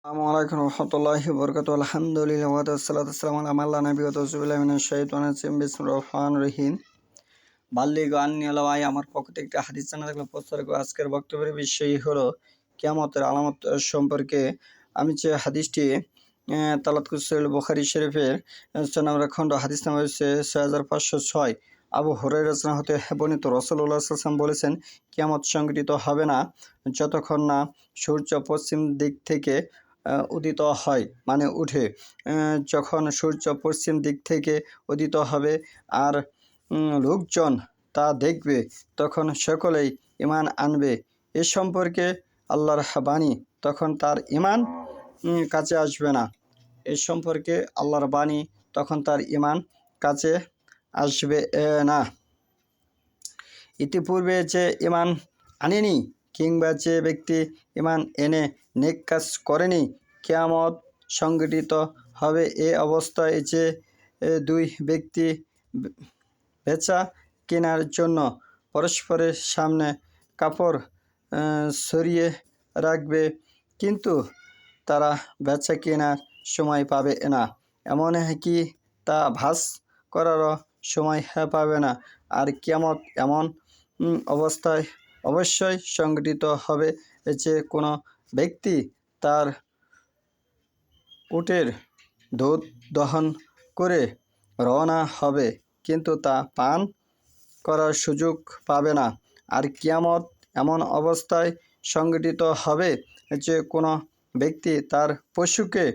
আসসালামু আলাইকুম রহমতুল্লাহি বরকাতুহু আলহামদুলিল্লাহ ওয়াসসালাতু ওয়াসসালামু আলা মান লা নাবিয়্যা তাউযুবিল্লাহি মিনাশ শাইতানির রাজিম বিসমিল্লাহির রহমানির রহিম বাল্লিগু আন্নী ওয়ালাউ আয়া আমার পক্ষ থেকে একটা হাদিস জানাতে প্রচার করে আজকের বক্তব্যের বিষয় হলো কিয়ামতের আলামত সম্পর্কে। আমি যে হাদিসটি তালাত কুসুল বুখারী শরীফের ৪ নম্বর খণ্ড হাদিস নাম্বার হচ্ছে ৬৫০৬ আবু হুরায়রা হতে বর্ণিত রাসূলুল্লাহ সাল্লাল্লাহু আলাইহি ওয়াসাল্লাম বলেছেন, কিয়ামত সংঘটিত হবে না যতক্ষণ না সূর্য পশ্চিম দিক থেকে উদিত হয়, মানে উঠে। যখন সূর্য পশ্চিম দিক থেকে উদিত হবে আর লোকজন তা দেখবে, তখন সকলেই ঈমান আনবে। এ সম্পর্কে আল্লাহর বাণী, তখন তার ঈমান কাছে আসবে না। এ সম্পর্কে আল্লাহর বাণী, তখন তার ঈমান কাছে আসবে না। ইতিপূর্বে যে ঈমান আনেনি কিংবা যে ব্যক্তি ঈমান এনে নেক কাজ করেনি, কিয়ামত সংঘটিত হবে এ অবস্থায় যে দুই ব্যক্তি বেচা কেনার জন্য পরস্পরের সামনে কাপড় সরিয়ে রাখবে, কিন্তু তারা বেচা কেনার সময় পাবে না, এমন কি তা ভাঁজ করারও সময় পাবে না। আর কিয়ামত এমন অবস্থায় অবশ্যই সংঘটিত হবে যে কোনো ব্যক্তি তার উটের দুধ দহন করে রওনা হবে, কিন্তু তা পান করার সুযোগ পাবে না। আর কিয়ামত এমন অবস্থায় সংঘটিত হবে যে কোনো ব্যক্তি তার পশুকে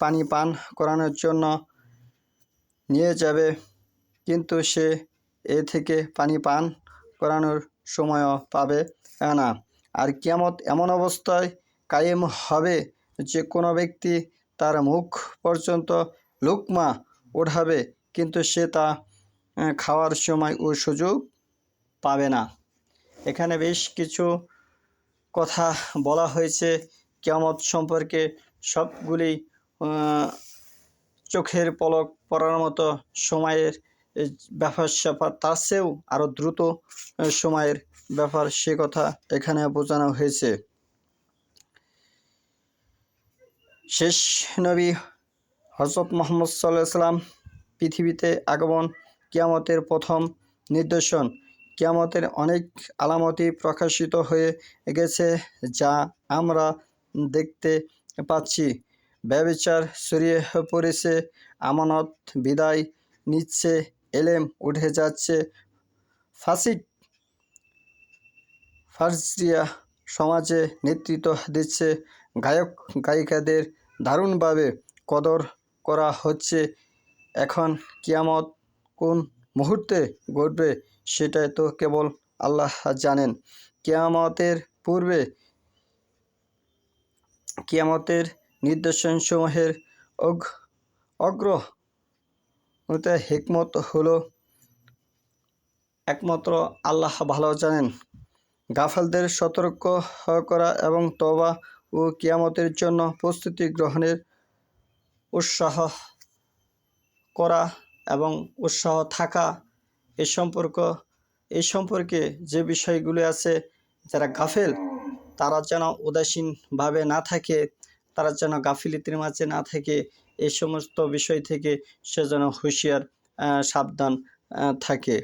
পানি পান করানোর জন্য নিয়ে যাবে, কিন্তু সে এ থেকে পানি পান করানোর সময়ও পাবে না। আর কিয়ামত এমন অবস্থায় কায়েম হবে যে কোনো ব্যক্তি তার মুখ পর্যন্ত লুকমা ওঠাবে, কিন্তু সে তা খাওয়ার সময় ও সুযোগ পাবে না। এখানে বেশ কিছু কথা বলা হয়েছে কিয়ামত সম্পর্কে, সবগুলি চোখের পলক পড়ার মতো সময়ের ব্যাপার স্যাপার, তার চেয়েও আরও দ্রুত সময়ের ব্যাপার, সে কথা এখানে বোঝানো হয়েছে। শেষ নবী হযরত মুহাম্মদ সাল্লাল্লাহু আলাইহি ওয়াসাল্লাম পৃথিবীতে আগমন কিয়ামতের প্রথম নিদর্শন। কিয়ামতের অনেক আলামতই প্রকাশিত হয়ে গেছে, যা আমরা দেখতে পাচ্ছি। ব্যভিচার ছড়িয়ে পড়েছে, আমানত বিদায় নিচ্ছে, এলেম উঠে যাচ্ছে, ফাসিক ফারজিয়া সমাজে নেতৃত্ব দিচ্ছে, গায়ক গায়িকাদের দারুণভাবে কদর করা হচ্ছে। এখন কিয়ামত কোন মুহূর্তে ঘটবে সেটাই তো কেবল আল্লাহ জানেন। কিয়ামতের পূর্বে কিয়ামতের নিদর্শনসমূহের অগ্রগতি হিকমত হলো একমাত্র আল্লাহ ভালো জানেন। গাফেলদের সতর্ক করা এবং তওবা ও কিয়ামতের জন্য প্রস্তুতি গ্রহণের উৎসাহ করা এবং উৎসাহ থাকা, এ সম্পর্কে যে বিষয়গুলি আছে, যারা গাফেল তারা যেন উদাসীনভাবে না থাকে, তারা যেন গাফিলতির মাঝে না থাকে, এই সমস্ত বিষয় থেকে সে যেন হুঁশিয়ার সাবধান থাকে।